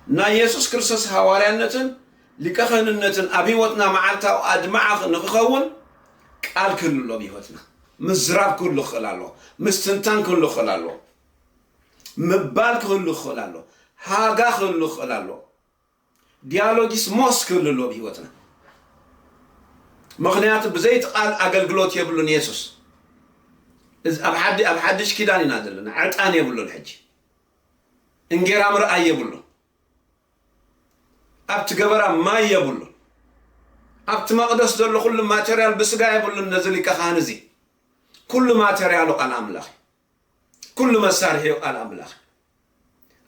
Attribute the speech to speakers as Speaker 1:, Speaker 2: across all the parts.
Speaker 1: نا يسوع كريستوس حواريانتن لكهننتن أبيوتنا معلتا أدمعخ نخون قال كله بيوتنا مزراب كله خلالو مستنتان كله خلالو مبال كله خلالو هاغا كله خلالو ديالوجيس موس كله بيوتنا مغنيات بزيت قال أقلقلوت يبلون يسوس أبحدش كداني نادلنا عطان يبلون الحج انجير أمر أي يبلون أبت قبرا ما يبلون أبت مقدس دول كل ماتريال بسقا يبلون نزلي كخانزي كل ماتريال قال أملاخ كل مسارح قال أملاخ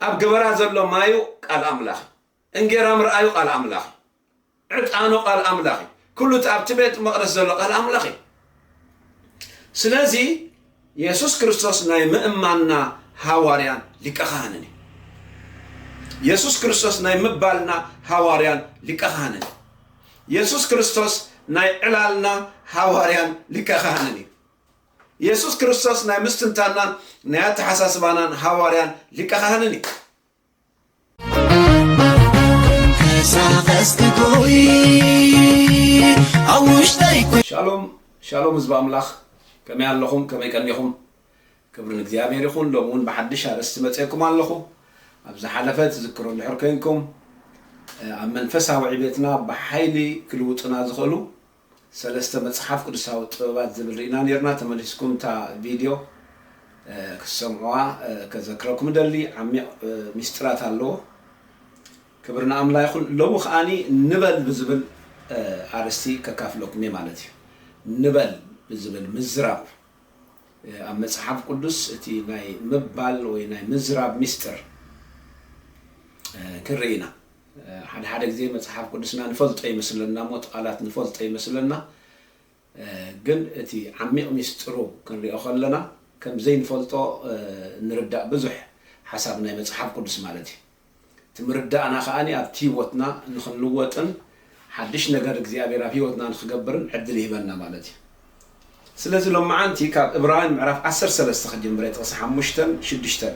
Speaker 1: أب قبرا زلو مايو قال أملاخ انجير أمر أيو قال أملاخ عطانو قال أملاخ كل تأبت بيت مقدس دول قال أملاخي سلازي يسوع كريستوس ناي مأمنا هواريان لكخانني يسوع كريستوس ناي مبالنا هواريان لكخانني يسوع كريستوس ناي علالنا هواريان لكخانني يسوع كريستوس ناي مستنتانا ناي تحساسبانا هواريان لكخانني شالوم شالوم زبا أملاخ كما ياللهم كما يكنيهم كبرن እግዚአብሔር ይሁን ለሙን በሐድሽ አስተመጽየኩም አለኹ አብዛ ሐለፈት ዝክሩ ለሕርከንኩም ኣብ መንፈሳዊ ዕቤትና በኃይሊ ክልውጥና ዝኸሉ ሰለስተ መጽሐፍ ቅዱሳዊ ጥበባት ዝብሪና ነርና ተመልስኩም ታ ቪዲዮ ክሰምዑዋ ከዘክረኩም ደሊ ዓሚቕ ሚስጥራት አለው ክብርና አምላክ ይሁን ለው ኸአኒ ንበል ብዝብል አርስቲ ከካፍለኩም ማለት ንበል بزبل مزراب أما صحاب قدس تي ناي مبال ويناي مزراب مستر كرينا حد زي ما صحاب قدسنا نفضل أي مثلنا موت قالات نفضل أي مثلنا جن تي عميق مسترو كان ري أخلنا كم زي نفضل نردع بزح حسابنا ما صحاب قدس مالتي تمردع أنا خاني أبتي وتنا نخلوتن حدش نجار زيابي رافي وتنا نخجبرن عدل هبنا مالتي سلازي لما عنتي كاب إبراهيم عرف 10 سنة استخدم بريت قصة حمشتن شدشتن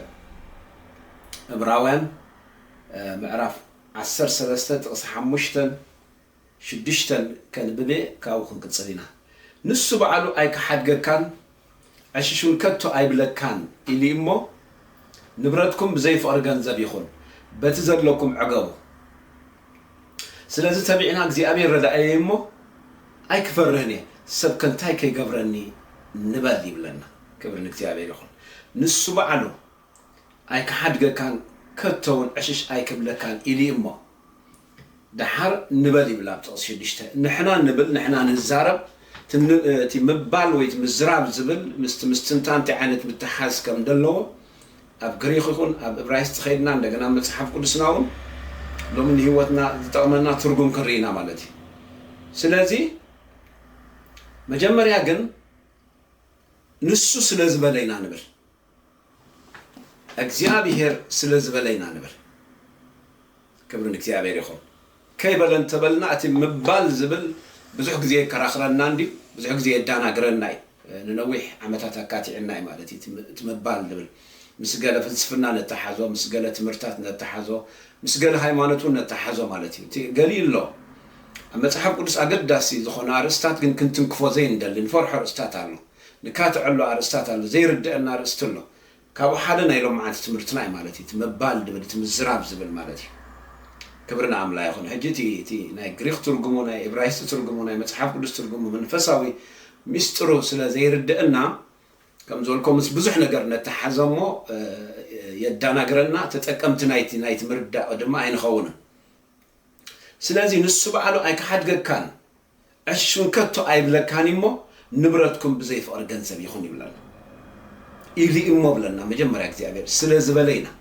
Speaker 1: إبراهيم معرف 10 سنة قصة حمشتن شدشتن كان بدي كاوخن كتصلينا نسوا بعلو أي كحد كان عشان كتو أي بلد كان اللي إمه نبردكم بزي فارجان زبيخون بتزر لكم عقابه سلازي تبعنا زي أبي رد أي إمه أي كفرهني سب كنتاي كي قبرني نبالي بلنا كبرن اكتيابي لخون نسو بعلو اي كحد كان كتون عشش اي كبلا كان إلي إما دحر نبالي بلا بتقص شدشتا نحنا نبل نحنا نزارب تي مبال ويت مزراب زبل مستنتان تعانت متحاز كم دلو اب غريخ يكون اب ابراهيست خيدنا عندنا مصحف قدسناون لو من هيوتنا تطمنا ترجم كرينا مالتي سلازي مجمّر ياجن نسّو سلز بلينا نبر أجزابيهر سلز بلينا نبر كبرن أجزابير يخون كي بلن تبلنا أتي مبال زبل بزحق زي كراخرنا ناندي بزحق زي دانا قرناي ننويح عمتها كاتي عناي مالتي تمبال دبل مسجلة فلسفنا نتحازو مسجلة تمرتات نتحازو مسجلة هايمانتو نتحازو مالتي قليل له أما صحاب قدس أقداسي زخونا أرستات كنت نكفوزين دل نفرح أرستات عنه نكات علو أرستات عنه زي رد أن أرستله كابو حالنا يلوم عاد تمرتناي مالتي تمبال دبل تمزراب زبل مالتي كبرنا عملا يخون حجتي تي ناي غريخ ترجمو ناي إبراهيست ترجمو ناي صحاب قدس ترجمو منفساوي مسترو سلا زي رد أن كم زولكم بزح نجر نتحزمو يدانا قرنا تتأكمت نايت مردا ودما عين خونا سلازي نسو بعلو أي كحد كان عشون كتو أي بلا كان يمو نبرتكم بزيف أرجان سبي يخوني بلنا إلي إمو بلنا مجمّر أكتئابير سلاز بلينا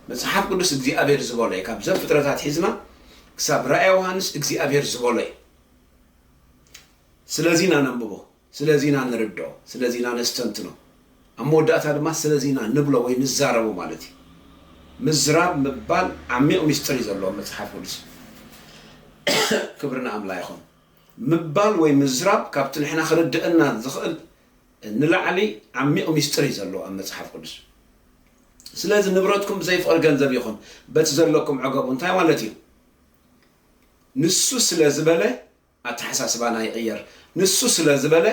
Speaker 1: بس حاب قدس أكتئابير زبولي كابزا فترات حزنا كساب رأي وهانس أكتئابير زبولي سلازينا ننببو سلازينا نردو سلازينا نستنتنو أمودات هذا ما سلازينا نبلو وينزاربو مالتي مزراب مبال عميق مستري زلو متحف قدس كبرنا عم لا يخون مبال ويمزراب كابتن إحنا خرد أن زخل نلعلي عميق مستري زلو أما صحاب قدس ስለዚህ ንብረትኩም ዘይፍቅር ገንዘብ ይኹን በቲ ዘለኩም ዕገቡ እንታይ ማለት እዩ ንሱ ስለ ዝበለ ኣተሓሳስባና ይቕየር ንሱ ስለ ዝበለ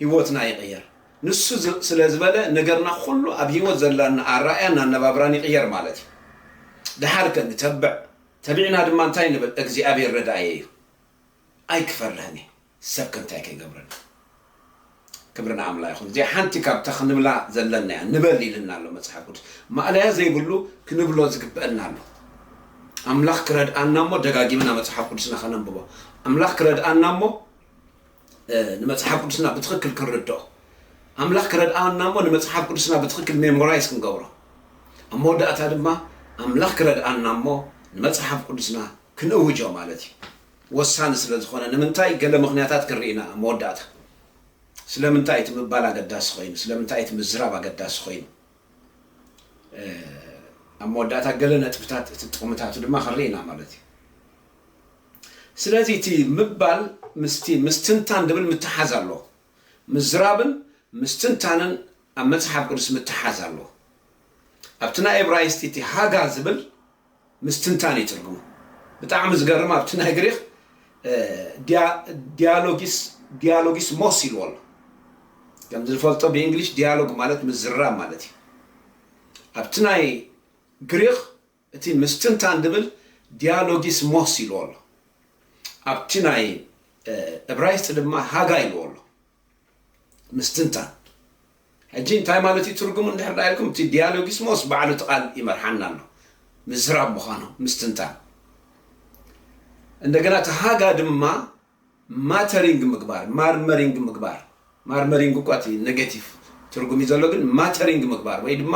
Speaker 1: ህይወትና ይቕየር ንሱ ስለ ዝበለ ነገርና ኩሉ ኣብ ህይወት ዘለና ኣራእያና ኣነባብራን ይቕየር ማለት እዩ ድሓር ከንተብዕ ተቢዕና ድማ እንታይ ንብል እግዚኣብሔር ረዳእየ እዩ ኣይክፈርለኒ ሰብ ከንታይ ከይገብረኒ ክብርና ኣምላኽ ይኹን እዚኣ ሓንቲ ካብታ ክንብላ ዘለና እያ ንበል ኢልና ኣሎ መፅሓፍ ቅዱስ ማእለያ ዘይብሉ ክንብሎ ዝግብአና ኣሎ ኣምላኽ ክረድኣና እሞ ደጋጊምና መፅሓፍ ቅዱስና ከነንብቦ ኣምላኽ ክረድኣና እሞ ንመፅሓፍ ቅዱስና ብትክክል ክንርድኦ ኣምላኽ ክረድኣና እሞ ንመፅሓፍ ቅዱስና ብትክክል ሜሞራይዝ ክንገብሮ ኣብ መወዳእታ ድማ ኣምላኽ ክረድኣና እሞ ንመፅሓፍ ቅዱስና ክንእውጆ ማለት እዩ ወሳኒ ስለ ዝኾነ ንምንታይ ገለ ምክንያታት ክንርኢና መወዳእታ ስለምንታይ እቲ ምባል ኣገዳሲ ኮይኑ ስለምንታይ እቲ ምዝራብ ኣገዳሲ ኮይኑ ኣብ መወዳእታ ገለ ነጥብታት እቲ ጥቕምታቱ ድማ ክንርኢና ማለት እዩ ስለዚ እቲ ምባል ምስትንታን ድብል ምትሓዝ ኣለዎ ምዝራብን ምስትንታንን ኣብ መፅሓፍ ቅዱስ ምትሓዝ ኣለዎ ኣብቲ ናይ ዕብራይስጥ እቲ ሃጋ ዝብል ምስትንታን ይትርጉሙ ብጣዕሚ ዝገርም ኣብቲ ናይ ግሪክ ዲያሎጊስ ሞስ ኢልዎ ኣሎ ከም ዝፈልጦ ብእንግሊሽ ዲያሎግ ማለት ምዝራብ ማለት እዩ ኣብቲ ናይ ግሪክ እቲ ምስትንታን ድብል ዲያሎጊስ ሞስ ኢልዎ ኣሎ ኣብቲ ናይ ዕብራይስጥ ድማ ሃጋ ኢልዎ ኣሎ ምስትንታን ሕጂ እንታይ ማለት እዩ ትርጉሙ እንድሕር ዳኢልኩም እቲ ዲያሎጊስ ሞስ ባዕሉ እቲ ቃል ይመርሓና ኣሎ ምዝራብ ምዃኑ ምስትንታን እንደገና እቲ ሃጋ ድማ ማተሪንግ ምግባር ማርመሪንግ ምግባር ማርመሪንግ እኳ እቲ ኔጌቲቭ ትርጉም እዩ ዘሎ ግን ማተሪንግ ምግባር ወይ ድማ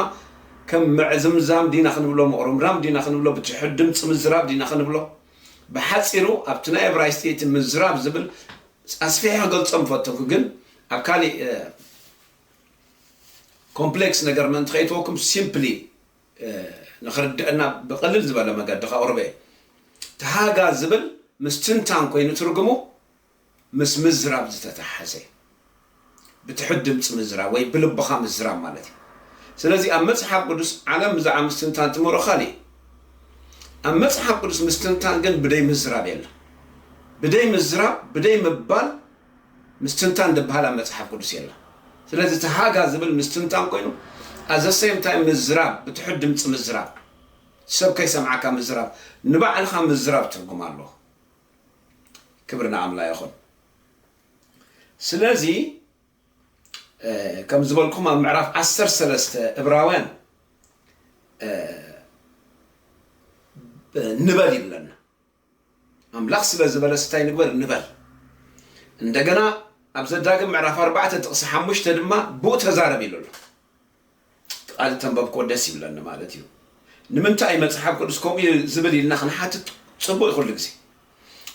Speaker 1: ከም ምዕዝምዛም ዲና ክንብሎ ምቕርምራም ዲና ክንብሎ ብትሕት ድምፂ ምዝራብ ዲና ክንብሎ ብሓፂሩ ኣብቲ ናይ ዕብራይስጥ እቲ ምዝራብ ዝብል ኣስፊሐ ክገልፆም ፈተኩ ግን ኣብ ካሊእ ኮምፕሌክስ ነገር ምእንቲ ከይተወኩም ሲምፕሊ ንኽርድአና ብቕልል ዝበለ መገዲ ከቕርበ ተሃጋ ዝብል ምስትንታን ኮይኑ ትርጉሙ ምስ ምዝራብ ዝተተሓዘ ብትሕት ድምፂ ምዝራብ ወይ ብልብኻ ምዝራብ ማለት እዩ ስለዚ ኣብ መፅሓፍ ቅዱስ ዓለም ብዛዕባ ምስትንታን ትምሮ ካሊእ ኣብ መፅሓፍ ቅዱስ ምስትንታን ግን ብደይ ምዝራብ የለ ብደይ ምዝራብ ብደይ ምባል ምስትንታን ዝበሃል ኣብ መፅሓፍ ቅዱስ የለ ስለዚ ተሃጋ ዝብል ምስትንታን ኮይኑ ኣዘ ሴም ታይም ምዝራብ ብትሕት ድምፂ ምዝራብ ሰብ ከይሰምዓካ ምዝራብ ንባዕልኻ ምዝራብ ትርጉም ኣለዎ ክብርና ኣምላኽ ይኹን ስለዚ ከም ዝበልኩም ኣብ ምዕራፍ 13 ዕብራውያን ንበል ይብለና ኣምላኽ ስለ ዝበለ ስታይ ንግበር ንበል እንደገና ኣብ ዘዳግም ምዕራፍ 4 ጥቕሲ 5 ድማ ብኡ ተዛረብ ኢሉ ኣሎ ቃል ተንበብኮ ደስ ይብለኒ ማለት እዩ ንምንታይ መፅሓፍ ቅዱስ ከምኡ ዝብል ኢልና ክንሓትት ፅቡቅ ይኹሉ ግዜ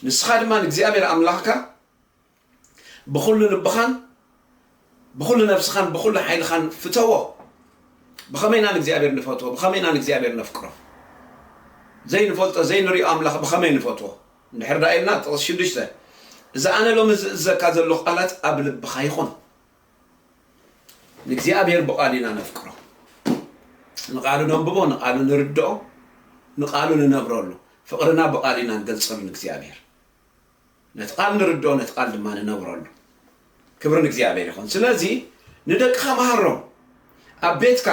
Speaker 1: ንስኻ ድማ ንእግዚኣብሔር ኣምላኽካ ብኩሉ ልብኻን ብኩሉ ነፍስኻን ብኩሉ ሓይልኻን ፍተዎ ብኸመይና ንእግዚኣብሔር ንፈትዎ ብኸመይና ንእግዚኣብሔር ነፍቅሮ ዘይንፈልጦ ዘይንሪኦ ኣምላኽ ብኸመይ ንፈትዎ እንድሕር ዳኢልና ጥቕሲ 6 እዛ ኣነ ሎሚ ዝእዘካ ዘለኹ ቃላት ኣብ ልብኻ ይኹን ንእግዚኣብሔር ብቃል ኢና ነፍቅሮ ንቃሉ ነንብቦ ንቃሉ ንርድኦ ንቃሉ ንነብረሉ ፍቅርና ብቃል ኢና ንገልፀሉ ንእግዚኣብሔር ነቲ ቃል ንርድኦ ነቲ ቃል ድማ ንነብረሉ ክብሪ ንእግዚኣብሔር ይኹን ስለዚ ንደቅኻ መሃሮም ኣብ ቤትካ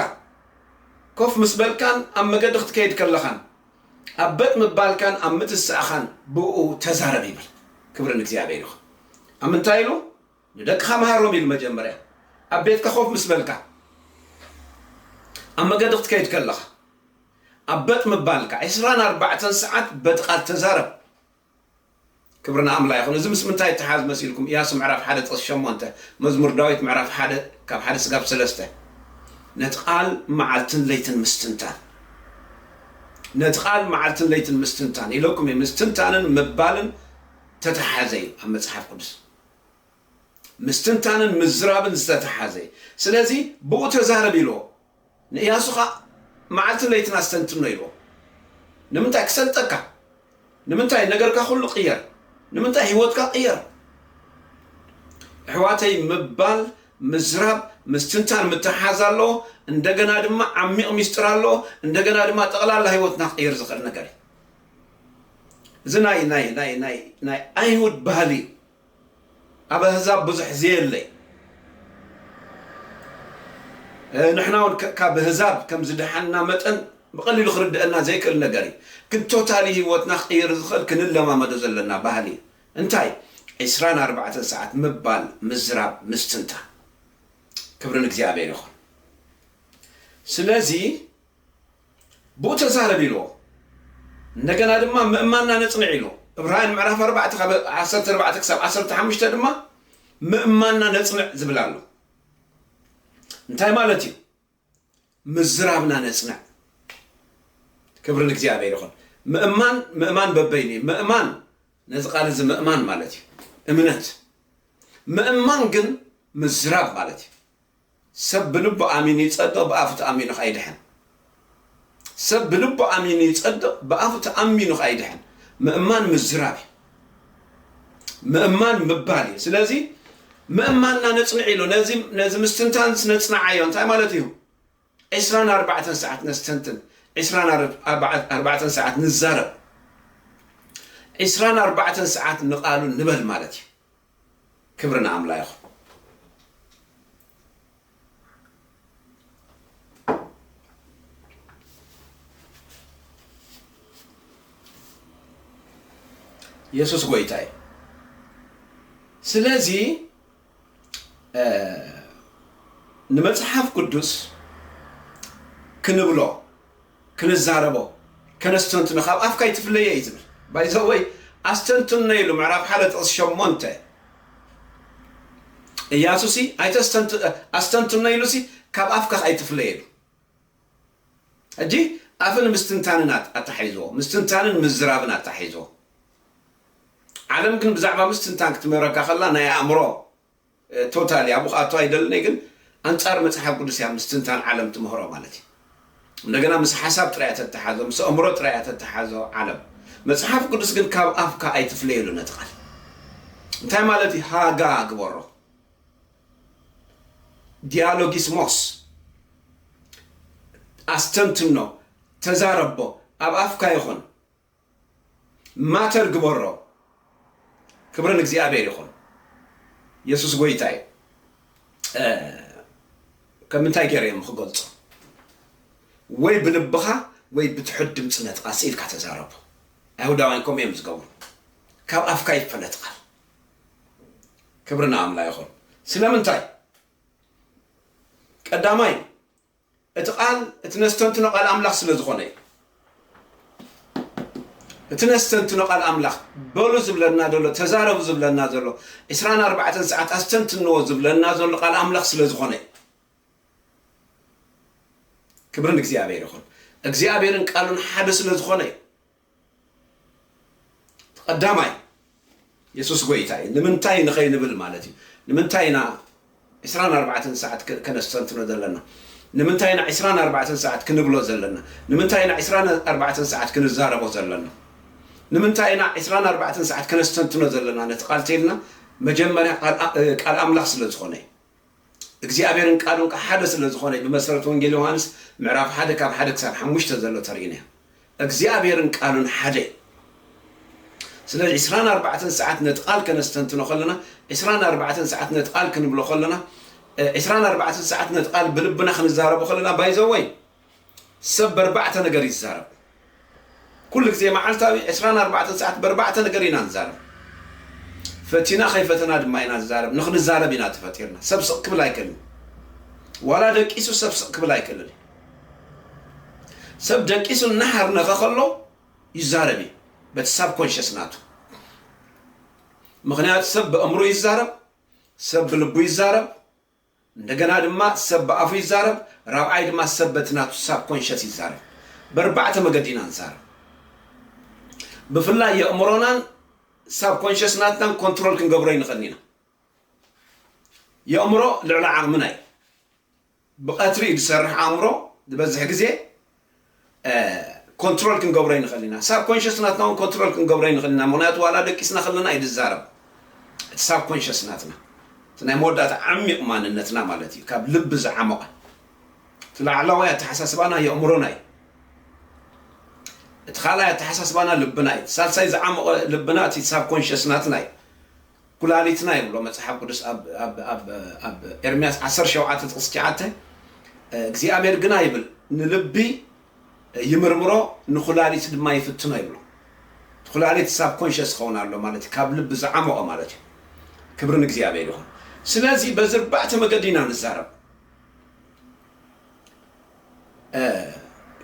Speaker 1: ኮፍ ምስ በልካን ኣብ መገዲ ክትከይድ ከለኻን ኣብ በጥ ምባልካን ኣብ ምትስእኻን ብኡ ተዛረብ ይብል ክብሪ ንእግዚኣብሔር ይኹን ኣብ ምንታይ ኢሉ ንደቅኻ መሃሮም ኢሉ መጀመርያ ኣብ ቤትካ ኮፍ ምስ በልካ ኣብ መገዲ ክትከይድ ከለኻ ኣብ በጥ ምባልካ 24 ሰዓት በጥቃል ተዛረብ ክብርና ኣምላኽ ይኹን እዚ ምስ ምንታይ ተሓዝ መሲልኩም ኢያሱ ምዕራፍ 1 ጥቕሲ 8 መዝሙር ዳዊት ምዕራፍ 1 ካብ 1 እስካብ 3 ነቲ ቃል መዓልትን ለይትን ምስትንታን ነቲ ቃል መዓልትን ለይትን ምስትንታን ኢለኩም ምስትንታንን ምባልን ተተሓዘ እዩ ኣብ መፅሓፍ ቅዱስ ምስትንታንን ምዝራብን ዝተተሓዘ ስለዚ ብኡ ተዛረብ ኢልዎ ንኢያሱ ኸ መዓልትን ለይትን ኣስተንትኖ ኢልዎ ንምንታይ ክሰልጠካ ንምንታይ ነገርካ ኩሉ ቅየር ንምንታይ ህይወትካ ቅየር ኣሕዋተይ ምባል ምዝራብ ምስትንታን ምትሓዛሎ እንደገና ድማ ዓሚቕ ሚስጥራሎ እንደገና ድማ ጠቕላላ ህይወትና ቀይር ዝኽእል ነገር እዚ ናይ አይሁድ ባህሊ ኣብ ህዛብ ብዙሕ ዘየለይ ንሕና እውን ካብ ህዛብ ከም ዝድሓና መጠን ብቐሊሉ ክርድአና ዘይክእል ነገር እዩ ግን ቶታሊ ህይወትና ቀይር ዝኽእል ክንለማመዶ ዘለና ባህሊ እንታይ 24 ሰዓት ምባል ምዝራብ ምስትንታን ክብርን እግዚአብሔር ይኹን ስለዚ ብኡ ተዛረብ ኢልዎ እንደገና ድማ ምእማንና ነጽንዕ ኢልዎ ዕብራውያን ምዕራፍ 14 ክሳብ 15 ድማ ምእማንና ነጽንዕ ዝብል ኣሎ እንታይ ማለት እዩ ምዝራብና ነጽንዕ ክብርን እግዚአብሔር ይኹን ምእማን በበይኒ ምእማን ነዚ ቃል እዚ ምእማን ማለት እዩ እምነት ምእማን ግን ምዝራብ ማለት እዩ ሰብ ብልቡ አሚን ይጸድቕ በአፉ ተአሚኑ ኸይድሕን ሰብ ብልቡ አሚን ይጸድቕ በአፉ ተአሚኑ ኸይድሕን ምእማን ምዝራብ ምእማን ምባል ስለዚ ምእማንና ነጽንዕ ኢሉ ነዚ ምስትንታን ነጽንዓዮ እንታይ ማለት እዩ 24 ሰዓት ነስተንትን 24 ሰዓት ንዛረብ 24 ሰዓት ንቃሉ ንበል ማለት እዩ ክብርና አምላክ ይኹን ኢየሱስ ጎይታይ ስለዚ ንመጽሐፍ ቅዱስ ክንብሎ ክንዛረቦ ከነስተንትኑ ካብ ኣፍካ ይትፍለየ እዩ ዝብል ባይዘወይ ኣስተንትኑ ኢሉ ምዕራፍ 1 ጥቕስ 8 ኢየሱስ ኣስተንትኑ ኢሉሲ ካብ ኣፍካ ኣይትፍለየ ኢሉ እጂ ኣፍን ምስትንታንን ኣታሒዝዎ ምስትንታንን ምዝራብን ኣታሒዝዎ ዓለም ግን ብዛዕባ ምስትንታን ክትመረካ ከላ ናይ ኣእምሮ ቶታሊ ኣብኡ ኣቶ ኣይደለኒ ግን አንጻር መጽሐፍ ቅዱስ ያ ምስትንታን ዓለም ትምህሮ ማለት እዩ እንደገና ምስ ሓሳብ ጥራይ ተተሓዞ ምስ ኣእምሮ ጥራይ ተተሓዞ ዓለም መጽሐፍ ቅዱስ ግን ካብ ኣፍካ ኣይትፍለየሉ ነጥቃል እንታይ ማለት እዩ ሃጋ ግበሮ ዲያሎጊስሞስ ኣስተንትኖ ተዛረቦ ኣብ ኣፍካ ይኹን ማተር ግበሮ ክብርን እግዚአብሔር ይኹን ኢየሱስ ጎይታይ ከምንታይ ገይረዮም ክገልጾ ወይ ብልብኻ ወይ ብትሑት ድምፂ ነጥቃ ስኢልካ ተዛረቡ አይሁዳውያን ከም እዮም ዝገብሩ ካብ ኣፍካ ይፈለጥ ቃል ክብርና አምላክ ይኹን ስለምንታይ ቀዳማይ እቲ ቃል እቲ ነስተንትኖ ቃል አምላክ ስለ ዝኾነ እቲ ነስተንትኖ ቃል አምላክ በሉ ዝብለና ዘሎ ተዛረቡ ዝብለና ዘሎ 24 ሰዓት ኣስተንትንዎ ዝብለና ዘሎ ቃል አምላክ ስለ ዝኾነ ክብርን እግዚአብሔር ይኹን እግዚአብሔርን ቃሉን ሓደ ስለ ዝኾነ ቀዳማይ ኢየሱስ ጎይታይ ንምንታይ ንኸይንብል ማለት እዩ ንምንታይና 24 ሰዓት ከነስተንትኖ ዘለና ንምንታይና 24 ሰዓት ክንብሎ ዘለና ንምንታይና 24 ሰዓት ክንዛረቦ ዘለና ንምንታይና 24 ሰዓት ከነስተንትኖ ዘለና ነቲ ቃል ተይልና መጀመርያ ቃል አምላክ ስለ ዝኾነ እግዚአብሔርን ቃሉን ሓደ ስለ ዝኾነ በመሰረቱ ወንጌል ዮሐንስ ምዕራፍ 1 ካብ 1 ክሳብ 5 ዘሎ ተርኢና እግዚአብሔርን ቃሉን ሓደ ስለዚህ 24 ሰዓት ነቲ ቃል ከነስተንትኖ ከለና 24 ሰዓት ነቲ ቃል ክንብሎ ከለና 24 ሰዓት ነቲ ቃል ብልብና ክንዛረቦ ከለና ባይዘወይ ሰብ በርባዕተ ነገር ይዛረብ كل ጊዜ መዓልታዊ 24 ሰዓት በርባዕተ ነገር ኢና ንዛረብ ፈቲና ከይፈተና ድማ ኢና ንዛረብ ንኽንዛረብ ኢና ተፈጢርና ሰብ ስቕ ክብል ኣይክእልን ዋላ ደቂሱ ሰብ ስቕ ክብል ኣይክእልን ሰብ ደቂሱ ናሃር ነኸኸሎ ይዛረብ እዩ በቲ ሳብ ኮንሽስ ናቱ ምክንያቱ ሰብ በእምሮ ይዛረብ ሰብ ብልቡ ይዛረብ እንደገና ድማ ሰብ በአፉ ይዛረብ ራብዓይ ድማ ሰብ በትናቱ ሳብ ኮንሽስ ይዛረብ በርባዕተ መገዲ ኢና ንዛረብ بفلا يا أمرنا سب كونشس ناتنا كنترول كنجبرين خلينا يا أمره لعلا عمناي بقتري يسرح أمره بزح جزء كنترول كنجبرين خلينا سب كونشس ناتنا كنترول كنجبرين خلينا منات ولا دك إسنا خلينا يد الزارب سب كونشس ناتنا تناي مودات عميق ماننتنا مالتي كاب لب زعمق تلعلاوا يتحسسبانا يأمروناي تخالا يتحسسبانا لبناي سالساي زعمق لبناتي ساب كونشسناتناي كلاليتنا يبلو مصحف قدس اب ارمياس 10 شوعات تقسكعته እግዚአብሔር ግን አይብል ንልቢ ይምርምሮ ንኹላሊት ድማ ይፍትኖ ይብሎ ኩላሊት ሳብ ኮንሽስ ሆናለሁ ማለት ካብ ልብ ዘዓመቀ ማለት ክብርን እግዚአብሔር ይሁን ስለዚህ በዝርባዕተ መገዲና ንዛረብ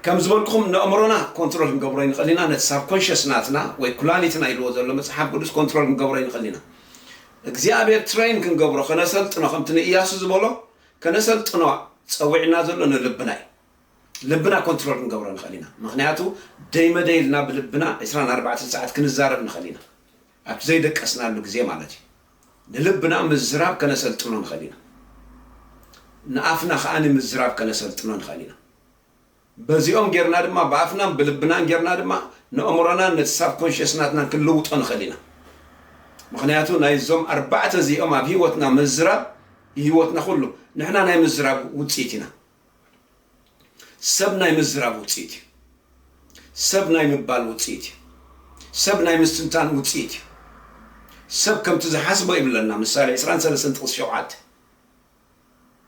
Speaker 1: ከም ዝበልኩም ንእምሮና ኮንትሮል ንገብሮ ይንኸሊና ነት ሳብ ኮንሽስ ናትና ወይ ኩላሊትና ይልዎ ዘሎ መጽሐፍ ቅዱስ ኮንትሮል ንገብሮ ይንኸሊና እግዚአብሔር ትሬን ክንገብሮ ከነሰልጥኖ ከምትነ ኢያሱ ዝበሎ ከነሰልጥኖ صوعنا زلنا لبنا كنترول نقبرنا نخلينا مخنياتو دايما دايلنا بلبنا 24 ساعات كنزارب نخلينا اب زي دقسنا له غزي مالتي لبنا مزراب كنسلطنا نخلينا نافنا خاني مزراب كنسلطنا نخلينا بزيوم غيرنا دما بافنا بلبنا غيرنا دما نأمرنا نتساب كونشسناتنا كلوط نخلينا مخنياتو نايزوم 4 زيوم ابيوتنا مزراب هيوتنا كله نحنا ناي مزراب وصيتنا سبنا مزراب وصيتي سبنا مبال وصيتي سبنا مستنتان وصيتي سب كم تزحسبوا يبلنا مثال 23 شوعات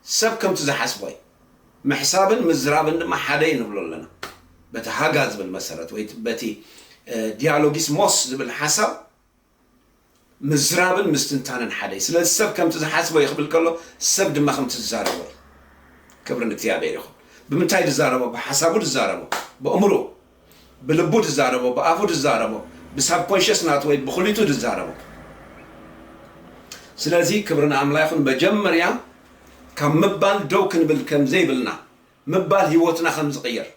Speaker 1: سب كم تزحسبوا محسابا مزرابا ما حدا ينبلو لنا بتحاجز بالمسارات ويتبتي ديالوجيس موس بالحساب مزرابن مستنتانن حدي سلا السب كم تزحسبوا يخبل كله السب دما خم تزاربوا كبرن እግዚአብሔር ይሁን በመታይ ተዛረበው በሐሳቡ ተዛረበው በአእምሮ በልቡ ተዛረበው በአፉ ተዛረበው በሳብ ኮንሽስ ናት ወይ በኹሊቱ ተዛረበው ስለዚህ ክብርና አምላክን በጀመሪያ ከመባል ዶክን ብል ከም ዘይብልና መባል ህይወትና ከም ዝቀየር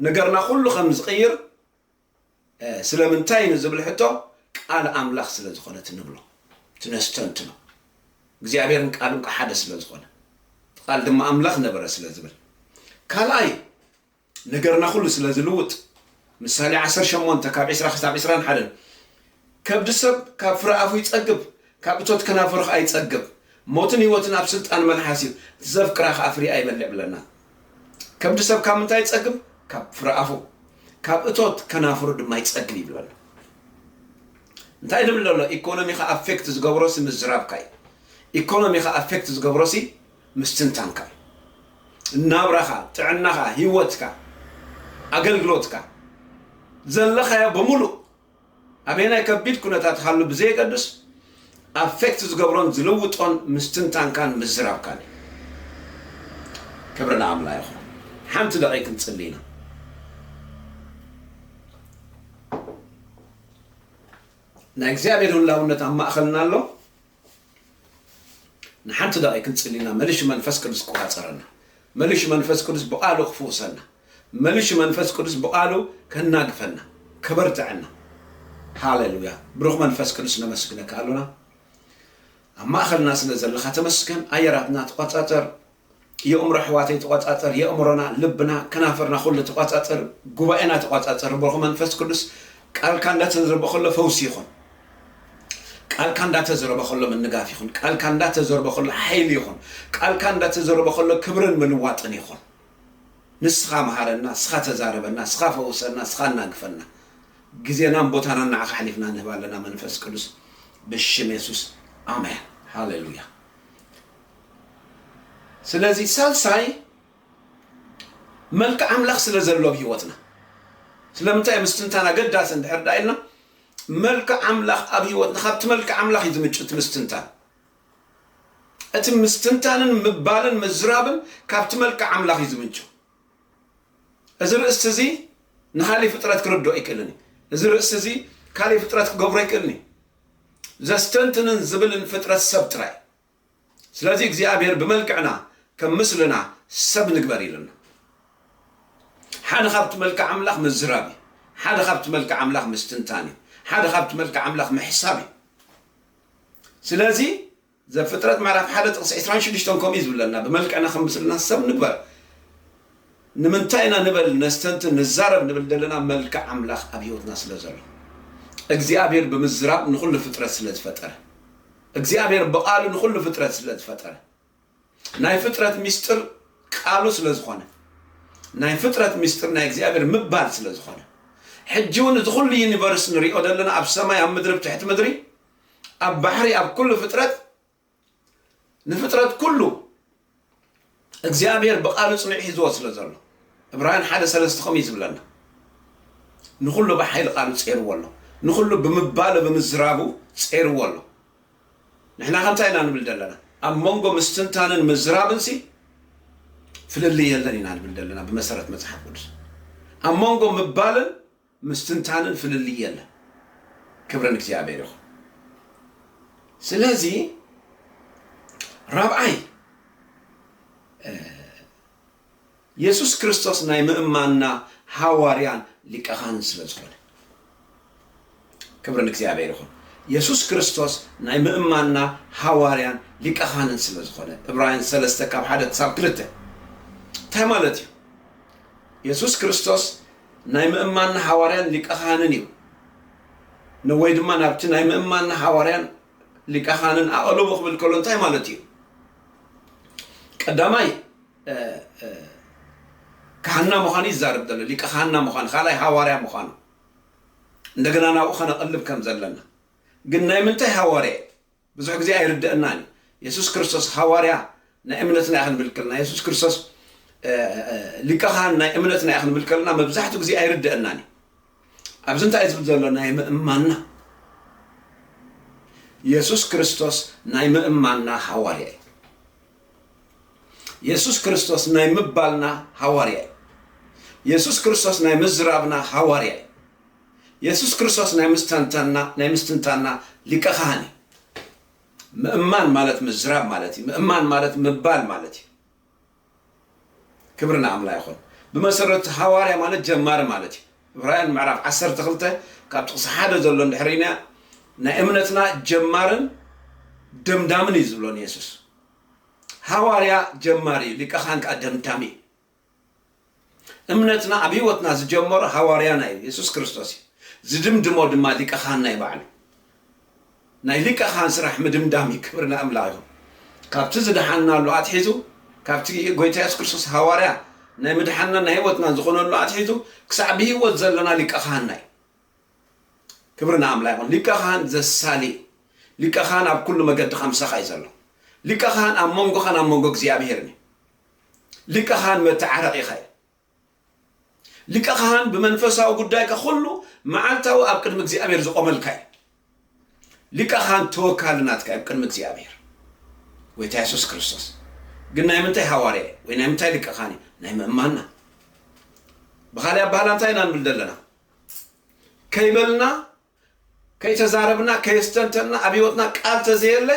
Speaker 1: ነገርና ሁሉ ከም ዝቀየር ስለምንታይ ንዝብል ሕቶ ቃል አምላክ ስለዝኾነ ትንብሎ ትነስተንትኖ እግዚአብሔርን ቃሉን ከሓደ ስለዝኾነ ቃል ድማ አምላክ ነበረ ስለዝብል ካላይ ነገርና ሁሉ ስለዝልውጥ ምሳሌ 18 ካብ 21 ከብድ ሰብ ካብ ፍራአፉ ይጸግብ ካብ እቶት ከናፈርኽ አይጸግብ ሞትን ህይወትን ኣብ ስልጣን መልሓሲ ዘፍቅራኽ አፍሪ አይበልዕ ብለና ከብድ ሰብ ካብ ምንታይ ይጸግብ ካብ ፍራአፉ ካብ እቶት ከናፈሩ ድማ ይጸግብ ይብለና እንታይ ድብለሎ ኢኮኖሚካ አፌክት ዝገብሮሲ ምዝራብካይ ኢኮኖሚካ አፌክት ዝገብሮሲ ምስትንታንካ ናብራኻ ጥዕናኻ ህይወትካ አገልግሎትካ ዘለኻያ በሙሉ አቤና ከቢድ ኩነታት ሓሉ ብዘይ ቅዱስ አፌክት ዝገብሮን ዝልውጦን ምስትንታንካን ምዝራብካን ክብርና አምላክ ይሁን ሓንቲ ደቂቅ እንጽልይና نا እግዚአብሔር ሁላውነት አማኸልናሎ ንሓንቲ ደቂቅ እንጽልይና መልሽ መንፈስ ቅዱስ ቆራጸረና መልሽ መንፈስ ቅዱስ በቃሉ ክፉሰና መልሽ መንፈስ ቅዱስ በቃሉ ከናግፈና ከበርታዕና ሃሌሉያ ብሩኽ መንፈስ ቅዱስ ነመስግነካ አሉና አማኸልና ስለዘለኻ ተመስገን አየራትና ተቆጣጠር የኡምራ ሕዋተይ ተቆጣጠር የኡምራና ልብና ከናፈርና ሁሉ ተቆጣጠር ጉባኤና ተቆጣጠር ብሩኽ መንፈስ ቅዱስ ቃል ካንዳ ተዘርበ ሁሉ ፈውስ ይኹን ቃል ካንዳ ተዘርበ ሁሉ ምንጋፍ ይኹን ቃል ካንዳ ተዘርበ ሁሉ ኃይል ይኹን ቃል ካንዳ ተዘርበ ሁሉ ክብርን ምንዋጥን ይኹን ንስኻ መሃረና ስኻ ተዛረበና ስኻ ፈውሰና ስኻ ናግፈና ጊዜናን ቦታና ንዓኻ ሓሊፍና ንህባለና መንፈስ ቅዱስ በሽም ኢየሱስ አሜን ሃሌሉያ ስለዚህ ሳልሳይ መልክ አምላክ ስለዘሎ በህይወትና ስለምንታይ ምስትንታና ገዳስ እንድሕር ዳይልና መልክ አምላክ ኣብ ህይወትና ካብቲ መልክ አምላክ ይዝምጭት ምስትንታን እቲ ምስትንታንን ምባልን መዝራብን ካብቲ መልክ አምላክ ይዝምጭ እዚ ርእስቲ እዚ ንኻሊ ፍጥረት ክርዶ ይክእልኒ እዚ ርእስቲ እዚ ካሊ ፍጥረት ክገብሮ ይክእልኒ ዘስተንትንን ዝብልን ፍጥረት ሰብ ጥራይ ስለዚህ እግዚአብሔር በመልክዕና ከምስልና ሰብ ንግበር ይልና ሓደ ካብቲ መልክ አምላክ መዝራብ ሓደ ካብቲ መልክ አምላክ ምስትንታን ሓደ ካብቲ መልክ አምላክ ምሕሳብ ስለዚህ ዘፍጥረት ምዕራፍ 1 ጥቅስ 26 ከም ይዝብለና በመልክዕና ከምስልና ሰብ ንግበር ንምንታይና ንበል ነስተንትን ንዛረብ ንብል ደለና መልክ አምላክ ኣብ ህይወትና ስለዘሎ እግዚአብሔር በመዝራብ ንኹሉ ፍጥረት ስለዝፈጠረ እግዚአብሔር በቃሉ ንኹሉ ፍጥረት ስለዝፈጠረ ናይ ፍጥረት ሚስጥር ቃሉ ስለዝኾነ ናይ ፍጥረት ሚስጥር ናይ እግዚአብሔር ምባል ስለዝኾነ ሕጂውን ዝኹሉ ዩኒቨርስ ንሪኦ ዘለና ኣብ ሰማይ ኣብ ምድሪ ብትሕቲ ምድሪ ኣብ ባሕሪ ኣብ ኩሉ ፍጥረት ንፍጥረት ኩሉ እግዚአብሔር በቃሉ ጽኑዕ ሒዝዎ ስለዘሎ ዕብራውያን 1:3 ይዝብለና ንኹሉ ብሓይሊ ቃሉ ጸይርዎ ኣሎ ንኹሉ ብምባሉ ብምዝራቡ ጸይርዎ ኣሎ ንሕና ከምታይ ኢና ንብል ዘለና ኣብ መንጎ ምስትንታንን ምዝራብንሲ ፍልልይ የለን ኢና ንብል ዘለና ብመሰረት መጽሓፍ ቅዱስ ኣብ መንጎ ምባልን ምስትንታንን ፍልልይ የለን ክብርን እግዚአብሔር ይኹን ስለዚ ራብዓይ ኢየሱስ ክርስቶስ ናይ ምእማንና ሐዋርያን ሊቀ ካህን ስለዝኾነ ክብርን እግዚአብሔር ይኹን ኢየሱስ ክርስቶስ ናይ ምእማንና ሐዋርያን ሊቀ ካህን ስለዝኾነ ዕብራውያን 3:1-2 እንታይ ማለት እዩ ኢየሱስ ክርስቶስ ናይ ምእማንና ሐዋርያን ሊቀ ካህንን እዩ ንወይ ድማ ናብቲ ናይ ምእማንና ሐዋርያን ሊቀ ካህንን ኣቕልቦ ክብል ከሎ እንታይ ማለት እዩ ቀዳማይ ካህና ምዃኑ ይዛረብ ዘሎ ሊቀ ካህና ምዃኑ ካልኣይ ሐዋርያ ምዃኑ እንደገና ናብኡ ከነቐልብ ከም ዘለና ግን ናይ ምንታይ ሐዋርያ ብዙሕ ግዜ ኣይርድአናን ኢየሱስ ክርስቶስ ሐዋርያ ናይ እምነትና ክንብል ከለና ኢየሱስ ክርስቶስ ሊቀ ካህን ናይ እምነትና ክንብል ከለና መብዛሕትኡ ግዜ ኣይርድአናን ኣብዚ እንታይ ዝብል ዘሎ ናይ ምእማንና ኢየሱስ ክርስቶስ ናይ ምእማንና ሐዋርያ ኢየሱስ ክርስቶስ ናይ ምባልና ሐዋርያ ኢየሱስ ክርስቶስ ናይ ምዝራብና ሐዋርያ ኢየሱስ ክርስቶስ ናይ ምስትንታንና ሊቀ ካህን ምእማን ማለት ምዝራብ ማለት እዩ ምእማን ማለት ምባል ማለት እዩ ክብርና ኣምላኽ ይኹን ብመሰረት ሐዋርያ ማለት ጀማሪ ማለት እዩ ዕብራውያን ምዕራፍ 12 ካብ ጥቕሲ 1 ዘሎ እንድሕሪና ናይ እምነትና ጀማርን ደምዳምን እዩ ዝብሎን ኢየሱስ ሐዋርያ ጀማሪ ሊቀ ካህን ከዓ ደምዳሚ እምነትና ኣብ ህይወትና ዝጀመረ ሐዋርያና እዩ ኢየሱስ ክርስቶስ እዩ ዝድምድሞ ድማ ሊቀ ካህን ናይ ባዕሉ ናይ ሊቀ ካህን ስራሕ ምድምዳሚ ክብርና ኣምላኽ ይኹን ካብቲ ዝድሓናሉ ኣትሒዙ ካብቲ ጎይታ ኢየሱስ ክርስቶስ ሐዋርያ ናይ ምድሓንና ናይ ህይወትና ዝኾነሉ ኣትሒዙ ክሳዕ ብህይወት ዘለና ሊቀ ካህን ናይ ክብርና ኣምላኽ ይኹን ሊቀ ካህን ዘሳሊ ሊቀ ካህን ኣብ ኩሉ መገዲ ከምሰኻ እዩ ዘሎ ሊቀ ካህን ኣብ መንጎኻን ኣብ መንጎ እግዚአብሔርን ሊቀ ካህን መተዓረቒኻ እዩ ሊቀ ካህን ብመንፈሳዊ ጉዳይካ ኩሉ መዓልታዊ ኣብ ቅድሚ እግዚአብሔር ዝቆመልካ እዩ ሊቀ ካህን ተወካልናትካ ኣብ ቅድሚ እግዚአብሔር ጎይታ ኢየሱስ ክርስቶስ ግን ናይ ምንታይ ሐዋርያ ወይ ናይ ምንታይ ሊቀ ካህን ናይ ምእማንና ብኻልእ ኣባህላ እንታይ ኢና ንብል ዘለና ከይበልና ከይተዛረብና ከየስተንተና ኣብ ህይወትና ቃል ተዘየለ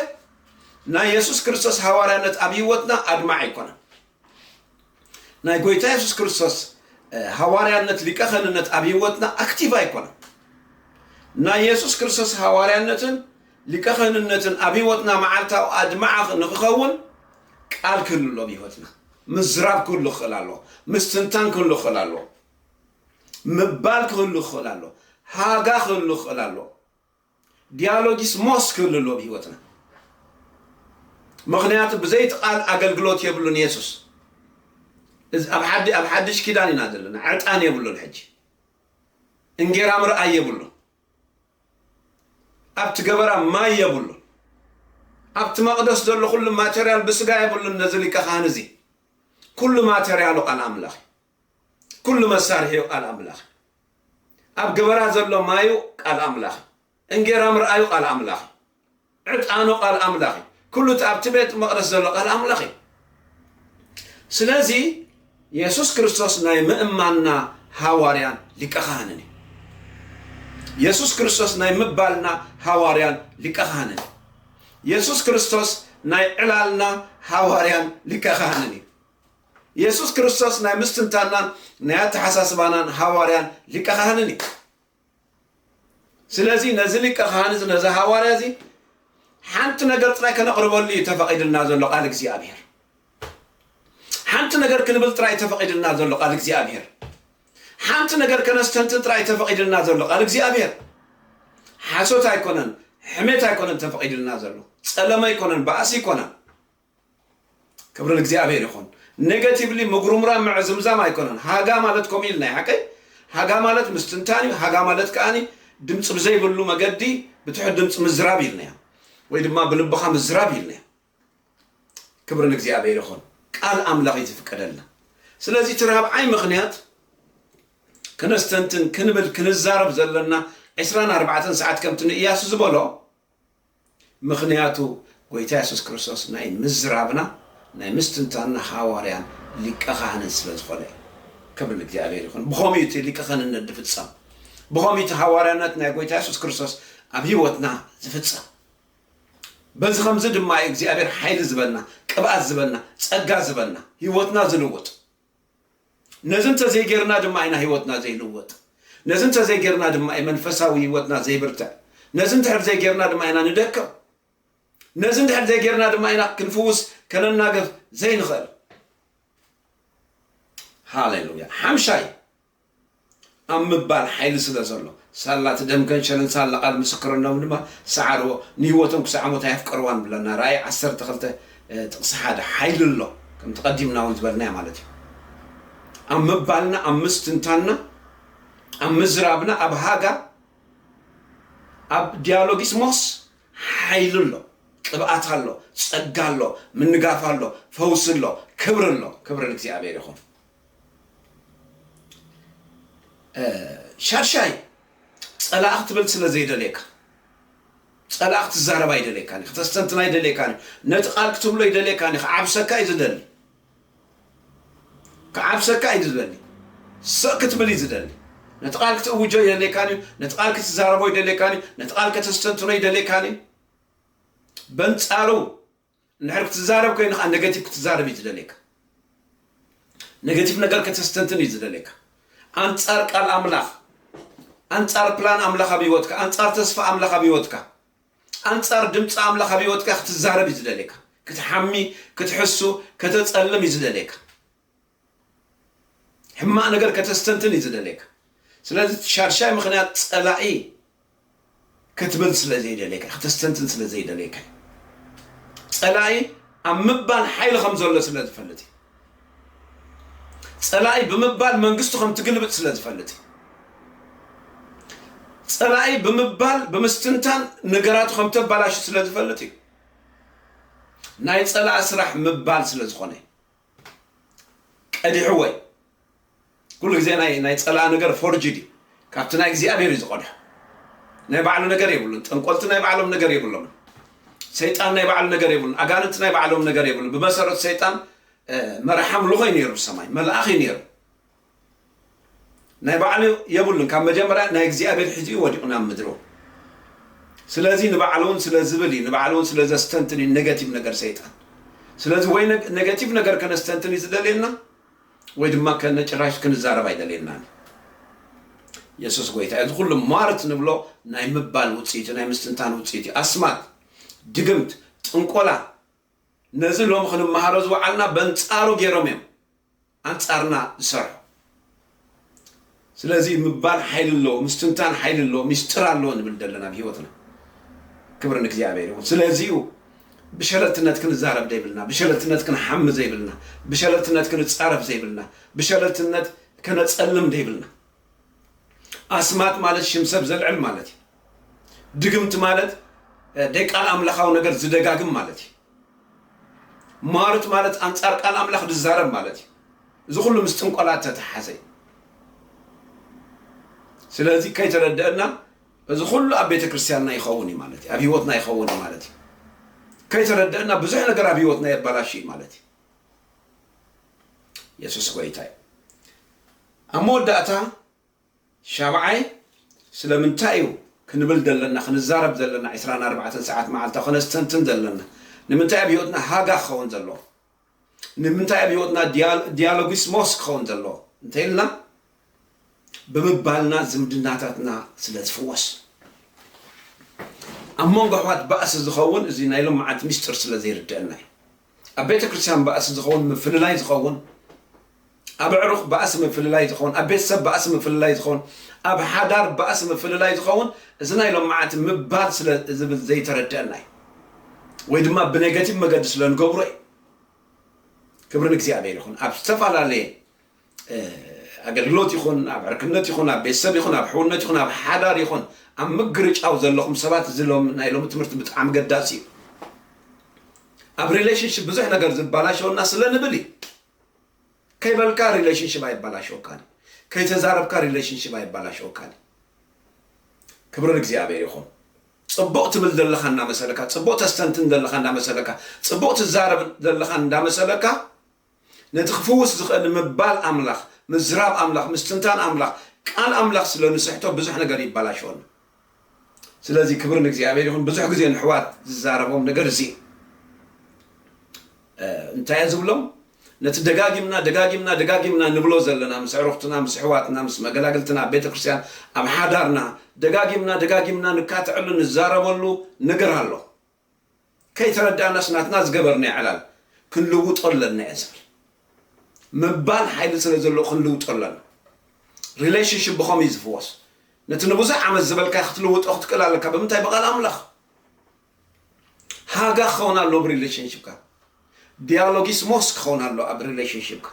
Speaker 1: ናይ ኢየሱስ ክርስቶስ ሐዋርያነት ኣብ ህይወትና ኣድማዕ ኣይኮነን ናይ ጎይታ ኢየሱስ ክርስቶስ ሐዋርያነት ሊቀ ካህንነት ኣብ ህይወትና ኣክቲቭ ኣይኮነን ናይ ኢየሱስ ክርስቶስ ሐዋርያነትን ሊቀ ካህንነትን ኣብ ህይወትና መዓልታዊ ኣድማዕ ንክኸውን ቃል ክህልሎ ኣብ ህይወትና ምዝራብ ክህሉ ክኽእል ኣለዎ ምስትንታን ክህሉ ክኽእል ኣለዎ ምባል ክህሉ ክኽእል ኣለዎ ሃጋ ክህሉ ክኽእል ኣለዎ ዲያሎጊስ ሞስ ክህልሎ ኣብ ህይወትና ምክንያቱ ብዘይቲ ቃል ኣገልግሎት የብሉን ኢየሱስ ኣብ ሓድሽ ኪዳን ኢና ዘለና ዕጣን የብሉን ሕጂ እንጌራ ምርኣይ የብሉን ኣብቲ ገበራ ማይ የብሉን ኣብቲ መቅደስ ዘሎ ኩሉ ማቴርያል ብስጋ የብሉን ነዚ ሊቀ ካህን እዚ ኩሉ ማቴርያሉ ቃል ኣምላኽ ኩሉ መሳርሒኡ ቃል ኣምላኽ ኣብ ገበራ ዘሎ ማዩ ቃል ኣምላኽ እንጌራ ምርኣዩ ቃል ኣምላኽ ዕጣኑ ቃል ኣምላኽ ኩሉ ኣብቲ ቤት መቅደስ ዘሎ ቃል ኣምላኽ ስለዚ ኢየሱስ ክርስቶስ ናይ ምእማንና ሐዋርያን ሊቀ ካህንን ኢየሱስ ክርስቶስ ናይ ምባልና ሐዋርያን ሊቀ ካህንን ኢየሱስ ክርስቶስ ናይ ዕላልና ሐዋርያን ሊቀ ካህንን ኢየሱስ ክርስቶስ ናይ ምስትንታናን ናይ ኣተሓሳስባናን ሐዋርያን ሊቀ ካህንን ስለዚ ነዚ ሊቀ ካህን እዚ ነዚ ሐዋርያ እዚ ሓንቲ ነገር ጥራይ ከነቕርበሉ ተፈቒድልና ዘሎ ቃል እግዚአብሔር ሓንቲ ነገር ክንብል ጥራይ ተፈቒድልና ዘሎ ቃል እግዚአብሔር ሓንቲ ነገር ከነስተንትን ጥራይ ተፈቒድልና ዘሎ ቃል እግዚአብሔር ሓሶት ኣይኮነን حميت يكونن تفقيد لنا زلو صلما يكونن بأس يكونن كبر الإግዚአብሔር يكون نيجاتيفلي مغرمرا مع زمزام يكونن هاغا مالتكم يلنا حقي هاغا مالت مستنتاني هاغا مالت كاني دمص بزي بلو مغدي بتحد دمص مزراب يلنا ወይ ድማ بلبخ مزراب يلنا كبر الإግዚአብሔር يكون قال أملاك يتفقدلنا ስለዚህ ትራብ አይ ምክንያት ከነስተንትን ክንብል ክንዛረብ ዘለና 24 ሰዓት ከምትን ኢያሱ ዝበሎ ምክንያቱ ጎይታ ኢየሱስ ክርስቶስ ናይ ምዝራብና ናይ ምስትንታና ሐዋርያን ሊቀኻህን ስለዝኾነ ክብር ለእግዚአብሔር ይሁን በሆሚት ሊቀኻህን እንደፍጻም በሆሚት ሐዋርያነት ናይ ጎይታ ኢየሱስ ክርስቶስ ኣብ ህይወትና ዝፍጻም በዚ ከምዝ ድማ እግዚአብሔር ኃይል ዝበልና ቅብአት ዝበልና ጸጋ ዝበልና ህይወትና ዝልውጥ نزنت زي غيرنا دم عينا هيوتنا زي لوط نزنت زي غيرنا دم اي منفساوي هيوتنا زي برتا نزنت زي غيرنا دم عينا ندك نزنت زي غيرنا دم عينا كنفوس كنناقف زي نخل هاليلويا حمشاي ام بال حيل سلازلو صلات دم كنشلن صلا قال مسكرنا منما سعرو نيوتهم كسعمو تيفقروان بلنا راي 10 تخلته تقصحاد حيل الله كم تقدمنا وزبرنا مالتي أم بالنا أم مستنتنا أم مزرابنا أب هاجا أب ديالوجيسموس حيل الله قبعت الله صدق الله من نقاف الله فوز الله كبر الإግዚአብሔር يخون شرشاي صلاحت بل سلا زيد لك صلاحت الزارب يد لك يعني ختستنتنا يد لك يعني نتقال كتب له يد لك يعني عبسك يزدل كعبسك يزدلني سكت بلي يزدلني نتقال كتوجه يدلكاني نتقال كتزاربو يدلكاني نتقال كتستنتنو يدلكاني بنصارو نحرك تزارب كاين نيجاتيف كتزارب يزدلك نيجاتيف ነገር كتستنتن يزدلك አንጻር ቃል አምላክ አንጻር ፕላን አምላክ አብይወትካ አንጻር ተስፋ አምላክ አብይወትካ አንጻር ድምጽ አምላክ አብይወትካ ክትዛረብ ይዝደለካ ክትሐሚ ክትሕሱ ከተጸልም ይዝደለካ ሕማ ነገር ከተስተንትን ይዝደለካ ስለዚህ ሻርሻይ ምክንያት ጸላኢ ክትብል ስለዚህ ይደለካ ከተስተንትን ስለዚህ ይደለካ ጸላኢ አምባል ኃይል ከምዘለ ስለዝፈልጥ ጸላኢ በመባል መንግስቱ ከም ትግልብጥ ስለዝፈልጥ ጸላኢ በመባል በመስተንታን ነገራት ከም ተባላሽ ስለዝፈልጥ ናይ ጸላእ ስራሕ መባል ስለዝኾነ ቀዲሕ ወይ كل جزء ناي تصلى نجار فورجدي كابتن እግዚአብሔር ይዝቆዳ ናይ ባዕሉ ነገር ይብሉን ጠንቆልት ናይ ባዕሎም ነገር ይብሉን ሰይጣን ናይ ባዕሉ ነገር ይብሉን አጋንንት ናይ ባዕሎም ነገር ይብሉን በመሰረት ሰይጣን መርሐም ለሆይ ነይሩ ሰማይ መልአኽ ነይሩ ናይ ባዕሉ ይብሉን ካብ መጀመሪያ ናይ እግዚአብሔር ሕጂ ወዲቁና ምድሮ ስለዚህ ንባዕሉን ስለዝብል ንባዕሉን ስለዘስተንትን ኔጋቲቭ ነገር ሰይጣን ስለዚህ ወይ ኔጋቲቭ ነገር ከነስተንትን ይዝደልና ወይ ድማ ከነጭራሽ ክንዛረብ አይደለና ኢየሱስ ጎይታ እዚ ሁሉ ማርት ንብሎ ናይ መባል ውጽኢት ናይ ምስትንታን ውጽኢት አስማት ድግምት ጥንቆላ ነዚ ሎም ኽን ማሃረዝ ወዓልና በንጻሩ ገሮም አንጻርና ዝሰርሑ ስለዚህ መባል ኃይል ሎ ምስትንታን ኃይል ሎ ሚስጥር አሎ ንብል ደለና በህይወትና ክብር ለእግዚአብሔር ይሁን ስለዚህ بشلتنات كن زارب ديبلنا بشلتنات كن حم زيبلنا بشلتنات كن تصارف زيبلنا بشلتنات كن تصلم ديبلنا اسمات مالت شمسب زلعل مالتي دغمت مالت دقال املخاو ነገር ዝደጋግም ማለት ማርት ማለት አንጻር ቃል አምላክ ድዛረብ ማለት እዚ ሁሉ ምስተንቆላት ተሐሰ ስለዚህ ከይተረዳና እዚ ሁሉ አቤተ ክርስቲያንና ይኸውን ማለት አብይወትና ይኸውን ማለት ከይተረዳና ብዙ ነገር አብይወትና ይባላሽ ማለት ኢየሱስ ጎይታይ አሞዳታ ሻብዓይ ስለምንታዩ ክንብል ደለና ክንዛረብ ዘለና 24 ሰዓት መዓልታ ከነስተንትን ዘለና ንምንታይ አብይወትና ሃጋ ኸውን ዘሎ ንምንታይ አብይወትና ዲያሎጊስሞስ ኸውን ዘሎ እንተይልና በመባልና ዝምድናታትና ስለዝፍወስ أمون قحوات بأس الزخون زي نايلهم معت مستر سلازير الدنيا. أبيت كريستيان بأس الزخون من فللاي زخون أب عروق بأسم في الله يتخون أب سب بأسم في الله يتخون أب حدار بأسم في الله يتخون زنا يلوم معت مبال سل زي تردنا ويدما بنيجاتيف مقدس لان قبري كبرنك زي عبير يخون أب استفعل عليه أقلوت يخون أب ركنت يخون أب سب يخون أب حولنت يخون أب حدار يخون أم مقرج أو زلهم سبات زلهم نايلهم تمرت بتعم قداسي أب ريليشنشيب بزح نقدر زبالاش والناس لنا بلي كي بالكار ريليشنشيب أي بالاش وكان كي تزارب كار ريليشنشيب أي بالاش وكان كبرنك زي عبير يخون صبوت تبل دلخنا مسلكا صبوت تستنتن دلخنا مسلكا صبوت تزارب دلخنا مسلكا نتخفوس زخن مبال أملاخ مزراب أملاخ مستنتان أملاخ كان أملاخ سلو نسحتو بزح نقدر يبالاشون سلازي كبرنك زي عبير يخون بزح زي نحوات تزاربهم نقدر زي انت يزولهم دقاقمنا نبلو زلنا مس عروقتنا مس حواتنا مس مقلاقلتنا بيت كريستيان أم حادارنا دقاقمنا نكاتعلو نزاربولو نقرهالو كي تردع ناس ناس قبرني علال كنلو طلنا يزفل مبال حيل سلزلو كنلو طلنا ريليشنشيب بخوم يزفوس نتنبوزع عم الزبل كي اختلو اختك لالك بمتاي بغال أملخ هاقا خونا لو بريليشنشيب كا ديالوجيس موسك خونا له أب ريليشنشيب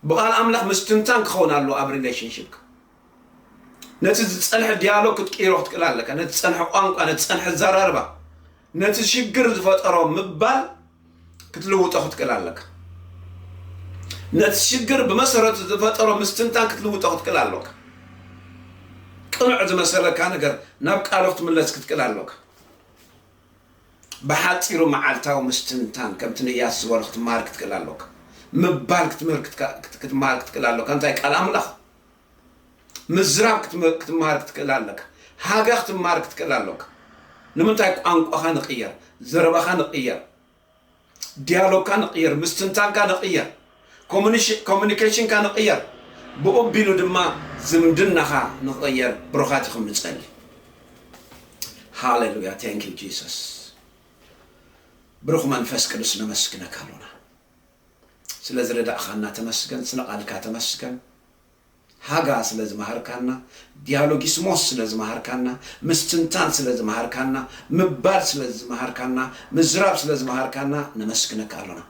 Speaker 1: بقال أملاك مستنتان خونا له أب ريليشنشيب نتسألح ديالوج كتكيروح تكلال لك نتسألح أنق نتسألح الزراربة نتشجر فترة مبال كتلو تأخذ كلال لك نتشجر بمسرة فترة مستنتان كتلو تأخذ كلال لك قنعد مسألة كان قر نبقى رفت من لسك كلال لك بحاتيرو معالتاو مستنتان كم تنياس ورخت ماركت كلالوك مبالك ماركت كلالوك انت كلام لخ مزراب ماركت كلالك هاغخت ماركت كلالوك نمنتاي قانقو خان قير زربا خان قير ديالوج كان قير مستنتان كان قير كومونيكيشن كان قير بوبيلو دما زمدنخا نقير بروخاتكم نصلي هاليلويا ثانك يو جيسس بروخ منفس كدس نمسكنا كالونا سلازي ردا خانا تمسكن سنقالك تمسكن هاغا سلازي مهاركانا ديالوجي سموس سلازي مهاركانا مستنتان سلازي مهاركانا مبال سلازي مهاركانا مزراب سلازي مهاركانا نمسكنا كالونا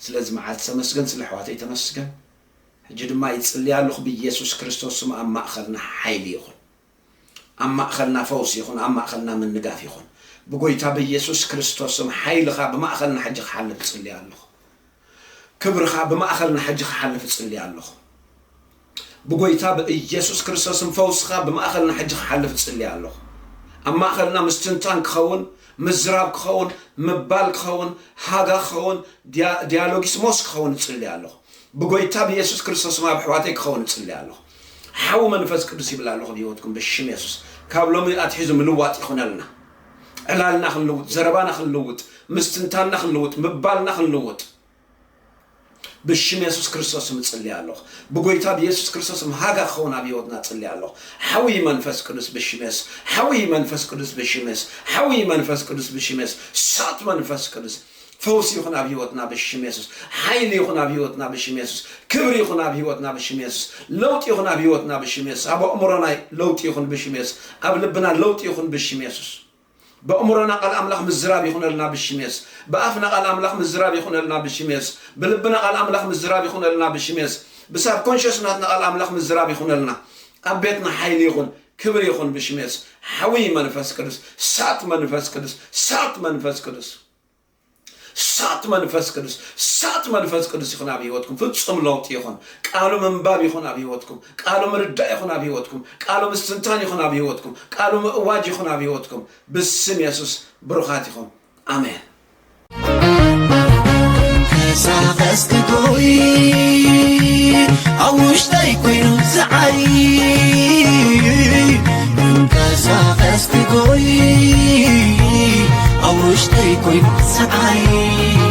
Speaker 1: سلازي معالت تمسكن سلحواتي تمسكن حجد ما يتصلي على خبي يسوس كريستوس سم أما أخذنا حيلي يخون أما أخذنا فوس يخون أما أخذنا من نقاف يخون بقويتا بيسوس كريستوس حيل خاب ما أخذنا حج حل بتصلي الله كبر خاب ما أخذنا حج حل بتصلي الله بقويتا بيسوس كريستوس فوس خاب ما أخذنا حج حل بتصلي الله أما أخذنا مستنتان خون مزراب خون مبال خون هاغا خون ديالوجيس موس خون تصلي الله بقويتا بيسوس كريستوس ما بحواتك خون تصلي الله حاو منفس قدس يبلا الله بيوتكم بالشم يسوس كابلو من أتحيزو ملوات يخون لنا علالنا خلوت زربانا خلوت مستنتاننا خلوت مبالنا خلوت بالشم يسوس كريستوس متصلي الله بقويتا بيسوس كريستوس هاغا خونا بيوتنا تصلي الله حوي منفس قدس بالشمس حوي منفس قدس بالشمس حوي منفس قدس بالشمس سات منفس قدس فوس يخنا بيوتنا بالشم يسوس حيل يخنا بيوتنا بالشم يسوس كبر يخنا بيوتنا بالشم يسوس لوت يخنا بيوتنا بالشم يسوس ابو امرنا لوت يخن بالشم يسوس اب لبنا لوت يخن بالشم يسوس بأمرنا قال أملاخ مزراب يخون لنا بالشمس بأفنا قال أملاخ مزراب يخون لنا بالشمس بلبنا قال أملاخ مزراب يخون لنا بالشمس بسبب كونشسناتنا قال أملاخ مزراب يخون لنا أبيتنا حيل يخون كبر يخون بالشمس حوي منفس قدس سات منفس قدس سات منفس قدس سات منفس قدس سات منفس قدس يخون أبيوتكم فتصم لوط يخون قالوا من باب يخون أبيوتكم قالوا مرد يخون أبيوتكم قالوا مستنتان يخون أبيوتكم قالوا مواج يخون أبيوتكم بالسم يسوس بروخات يخون آمين ساقست قوي أوش تايكوين زعي ساقست قوي أوش تايكوين زعي